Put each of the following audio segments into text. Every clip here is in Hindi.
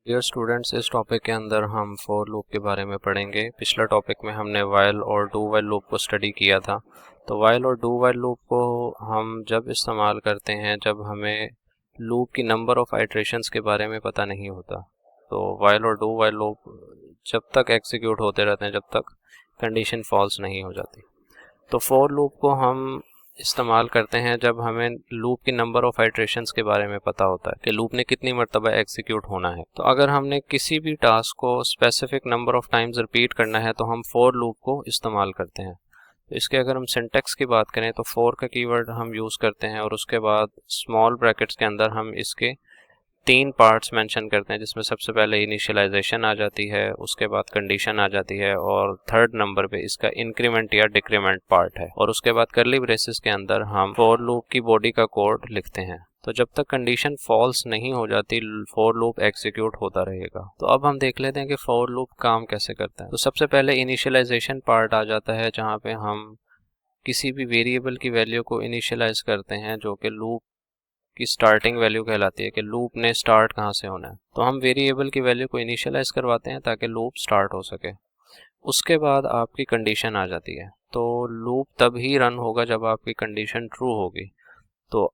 डियर स्टूडेंट्स, इस टॉपिक के अंदर हम फॉर लूप के बारे में पढ़ेंगे। पिछला टॉपिक में हमने वाइल और डू वाइल लूप को स्टडी किया था। तो वाइल और डू वाइल लूप को हम जब इस्तेमाल करते हैं जब हमें लूप की नंबर ऑफ आइट्रेशंस के बारे में पता नहीं होता। तो वाइल और डू वाइल लूप जब तक एग्जीक्यूट होते रहते हैं जब तक कंडीशन फॉल्स नहीं हो जाती। तो फॉर लूप को हम इस्तेमाल करते हैं जब हमें लूप की नंबर ऑफ आइट्रेशंस के बारे में पता होता है कि लूप ने कितनी मरतबा एग्जीक्यूट होना है। तो अगर हमने किसी भी टास्क को specific number of times repeat करना है तो हम फॉर लूप को इस्तेमाल करते हैं। तो इसके अगर हम सिंटेक्स की बात करें तो फॉर का कीवर्ड हम यूज़ करते हैं और उसके बाद स्मॉल ब्रैकेट्स के अंदर हम इसके 3 पार्ट्स मेंशन करते हैं, जिसमें सबसे पहले इनिशियलाइजेशन आ जाती है, उसके बाद कंडीशन आ जाती है और थर्ड नंबर पे इसका इंक्रीमेंट या डिक्रीमेंट पार्ट है। और उसके बाद करली ब्रेसेस के अंदर हम फॉर लूप की बॉडी का कोड लिखते हैं। तो जब तक कंडीशन फॉल्स नहीं हो जाती फॉर लूप एग्जीक्यूट होता रहेगा। तो अब हम देख लेते हैं कि फॉर लूप काम कैसे करता है। तो सबसे पहले इनिशियलाइजेशन पार्ट आ जाता है, जहाँ पे हम किसी भी वेरिएबल की वैल्यू को इनिशियलाइज करते हैं जो कि लूप की स्टार्टिंग वैल्यू कहलाती है कि लूप ने स्टार्ट कहाँ से होना है। तो हम वेरिएबल की वैल्यू को इनिशियलाइज करवाते हैं ताकि लूप स्टार्ट हो सके। उसके बाद आपकी कंडीशन आ जाती है। तो लूप तब ही रन होगा जब आपकी कंडीशन ट्रू होगी। तो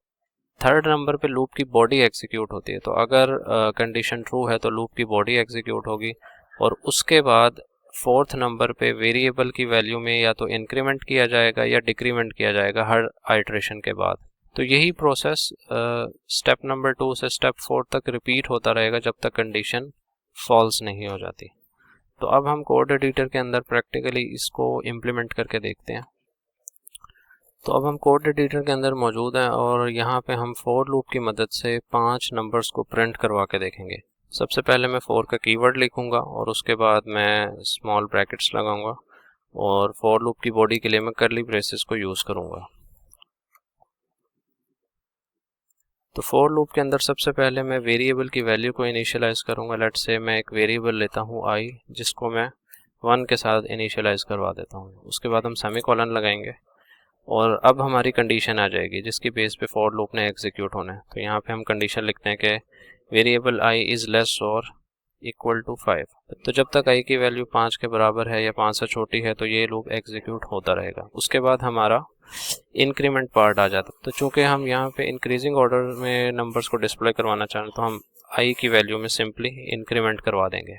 थर्ड नंबर पे लूप की बॉडी एग्जीक्यूट होती है। तो अगर कंडीशन ट्रू है तो लूप की बॉडी एग्जीक्यूट होगी और उसके बाद फोर्थ नंबर पे वेरिएबल की वैल्यू में या तो इंक्रीमेंट किया जाएगा या डिक्रीमेंट किया जाएगा हर आइट्रेशन के बाद। तो यही प्रोसेस स्टेप नंबर 2 से स्टेप 4 तक रिपीट होता रहेगा जब तक कंडीशन फॉल्स नहीं हो जाती। तो अब हम कोड एडिटर के अंदर प्रैक्टिकली इसको इम्प्लीमेंट करके देखते हैं। तो अब हम कोड एडिटर के अंदर मौजूद हैं और यहाँ पे हम फॉर लूप की मदद से 5 नंबर्स को प्रिंट करवा के देखेंगे। सबसे पहले मैं फॉर का कीवर्ड लिखूंगा और उसके बाद मैं स्मॉल ब्रैकेट्स लगाऊंगा और फॉर लूप की बॉडी के लिए मैं करली ब्रेसेस को यूज़ करूंगा। तो फॉर लूप के अंदर सबसे पहले मैं वेरिएबल की वैल्यू को इनिशियलाइज करूंगा। लेट्स से मैं एक वेरिएबल लेता हूं i, जिसको मैं 1 के साथ इनिशियलाइज करवा देता हूं। उसके बाद हम सेमीकोलन लगाएंगे और अब हमारी कंडीशन आ जाएगी जिसकी बेस पे फॉर लूप ने एग्जीक्यूट होना है। तो यहाँ पे हम कंडीशन लिखते हैं कि वेरिएबल i इज़ लेस और इक्वल टू 5। तो जब तक i की वैल्यू 5 के बराबर है या 5 से छोटी है तो ये लूप एग्जीक्यूट होता रहेगा। उसके बाद हमारा इंक्रीमेंट पार्ट आ जाता है। तो चूंकि हम यहाँ पे इंक्रीजिंग ऑर्डर में नंबर्स को डिस्प्ले करवाना चाहें तो हम i की वैल्यू में सिंपली इंक्रीमेंट करवा देंगे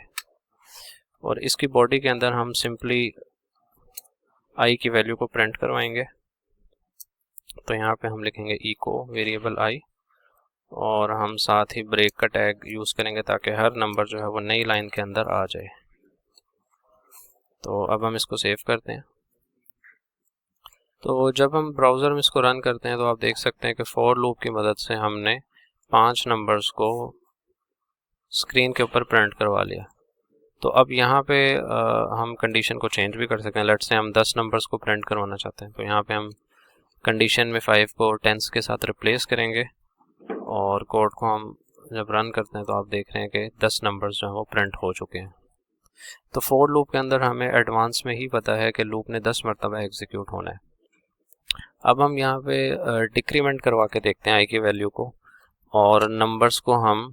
और इसकी बॉडी के अंदर हम सिंपली i की वैल्यू को प्रिंट करवाएंगे। तो यहाँ पे हम लिखेंगे इको वेरिएबल i और हम साथ ही ब्रेक का टैग यूज़ करेंगे ताकि हर नंबर जो है वो नई लाइन के अंदर आ जाए। तो अब हम इसको सेव करते हैं। तो जब हम ब्राउज़र में इसको रन करते हैं तो आप देख सकते हैं कि फॉर लूप की मदद से हमने 5 नंबर्स को स्क्रीन के ऊपर प्रिंट करवा लिया। तो अब यहाँ पे हम कंडीशन को चेंज भी कर सकते हैं। लेट्स से हम 10 नंबर्स को प्रिंट करवाना चाहते हैं। तो यहाँ पे हम कंडीशन में 5 को 10 के साथ रिप्लेस करेंगे और कोड को हम जब रन करते हैं तो आप देख रहे हैं कि 10 नंबर्स जो हैं वो प्रिंट हो चुके हैं। तो फॉर लूप के अंदर हमें एडवांस में ही पता है कि लूप ने 10 मरतबा एग्जीक्यूट होना है। अब हम यहाँ पे डिक्रीमेंट करवा के देखते हैं आई की वैल्यू को और नंबर्स को हम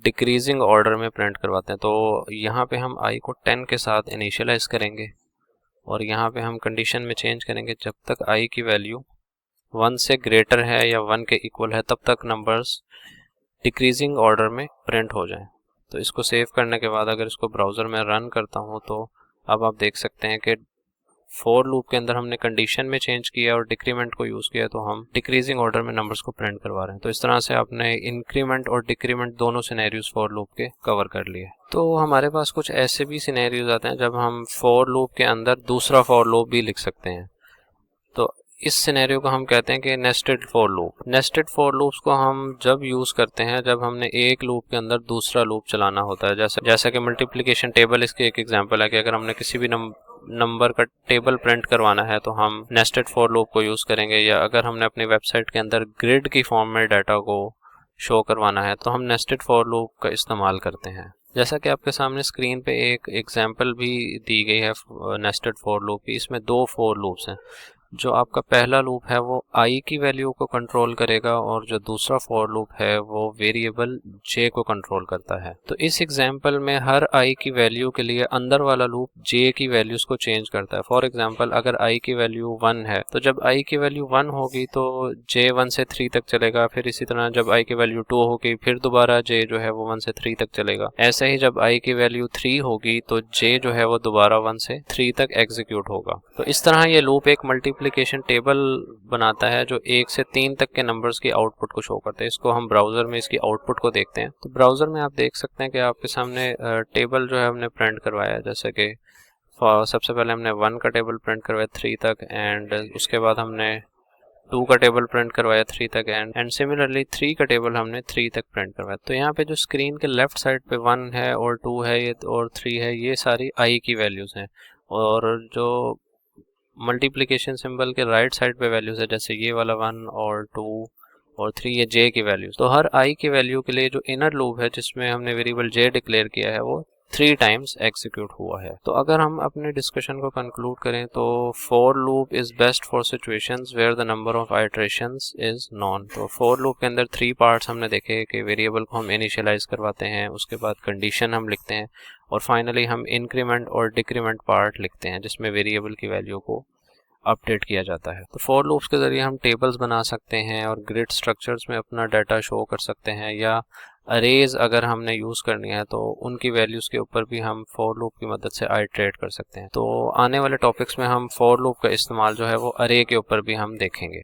डिक्रीजिंग ऑर्डर में प्रिंट करवाते हैं। तो यहाँ पे हम आई को 10 के साथ इनिशियलाइज करेंगे और यहाँ पे हम कंडीशन में चेंज करेंगे जब तक आई की वैल्यू 1 से ग्रेटर है या 1 के इक्वल है तब तक नंबर्स डिक्रीजिंग ऑर्डर में प्रिंट हो जाएं। तो इसको सेव करने के बाद अगर इसको ब्राउज़र में रन करता हूँ तो अब आप देख सकते हैं कि फॉर लूप के अंदर हमने कंडीशन में चेंज किया और डिक्रीमेंट को यूज़ किया तो हम डिक्रीजिंग ऑर्डर में नंबर्स को प्रिंट करवा रहे हैं। तो इस तरह से आपने इंक्रीमेंट और डिक्रीमेंट दोनों सिनेरियोज फॉर लूप के कवर कर लिए। तो हमारे पास कुछ ऐसे भी सिनेरियोज आते हैं जब हम फॉर लूप के अंदर दूसरा फॉर लूप भी लिख सकते हैं। तो इस सिनेरियो को हम कहते हैं कि nested for loop. Nested for loops को हम जब यूज़ करते हैं जब हमने एक लूप के अंदर दूसरा लूप चलाना होता है। जैसा कि मल्टीप्लिकेशन टेबल इसके एक एग्जांपल है कि अगर हमने किसी भी नंबर का टेबल प्रिंट करवाना है तो हम नेस्टेड फॉर लूप को यूज़ करेंगे, या अगर हमने अपनी वेबसाइट के अंदर ग्रिड की फॉर्म में डाटा को शो करवाना है तो हम नेस्टेड फॉर लूप का इस्तेमाल करते हैं। जैसा कि आपके सामने स्क्रीन पे एक एग्जांपल भी दी गई है नेस्टेड फॉर लूप की, इसमें 2 फॉर लूप्स हैं। जो आपका पहला लूप है वो i की वैल्यू को कंट्रोल करेगा और जो दूसरा फॉर लूप है वो वेरिएबल j को कंट्रोल करता है। तो इस एग्जांपल में हर i की वैल्यू के लिए अंदर वाला लूप j की वैल्यूज को चेंज करता है। फॉर एग्जांपल अगर i की वैल्यू 1 है तो जब i की वैल्यू 1 होगी तो j 1 से 3 तक चलेगा, फिर इसी तरह जब i की वैल्यू 2 होगी फिर दोबारा j जो है वो 1 से 3 तक चलेगा। ऐसे ही जब i की वैल्यू 3 होगी तो j जो है वो दोबारा 1 से 3 तक एग्जीक्यूट होगा। तो इस तरह ये लूप एक मल्टीप्लिकेशन टेबल बनाता है जो 1 से 3 तक के नंबर्स की आउटपुट को शो करता है। इसको हम ब्राउजर में इसकी आउटपुट को देखते हैं। तो ब्राउजर में आप देख सकते हैं कि आपके सामने टेबल जो है हमने प्रिंट करवाया है, जैसे कि सबसे पहले हमने 1 का टेबल प्रिंट करवाया 3 तक, एंड उसके बाद हमने 2 का टेबल प्रिंट करवाया 3 तक, एंड सिमिलरली 3 का टेबल हमने 3 तक प्रिंट करवाया। तो यहाँ पे जो स्क्रीन के लेफ्ट साइड पे 1 है और 2 है ये और 3 है, ये सारी i की वैल्यूज हैं, और जो मल्टीप्लिकेशन सिंबल के राइट साइड पे वैल्यूज है जैसे ये वाला 1 और 2 और 3 ये j की वैल्यूज। तो हर i की वैल्यू के लिए जो इनर लूप है जिसमें हमने वेरिएबल j डिक्लेयर किया है वो 3 टाइम्स एग्जीक्यूट हुआ है। तो अगर हम अपने डिस्कशन को कंक्लूड करें तो for loop is best for situations where the number of iterations is known. तो फॉर लूप के अंदर 3 पार्ट्स हमने देखे कि वेरिएबल को हम इनिशियलाइज करवाते हैं, उसके बाद कंडीशन हम लिखते हैं, और फाइनली हम इंक्रीमेंट और डिक्रीमेंट पार्ट लिखते हैं जिसमें वेरिएबल की वैल्यू को अपडेट किया जाता है। तो फॉर लूप्स के ज़रिए हम टेबल्स बना सकते हैं और ग्रिड स्ट्रक्चर्स में अपना डाटा शो कर सकते हैं, या अरेज अगर हमने यूज़ करनी है तो उनकी वैल्यूज़ के ऊपर भी हम फॉर लूप की मदद से आइटरेट कर सकते हैं। तो आने वाले टॉपिक्स में हम फॉर लूप का इस्तेमाल जो है वो अरे के ऊपर भी हम देखेंगे।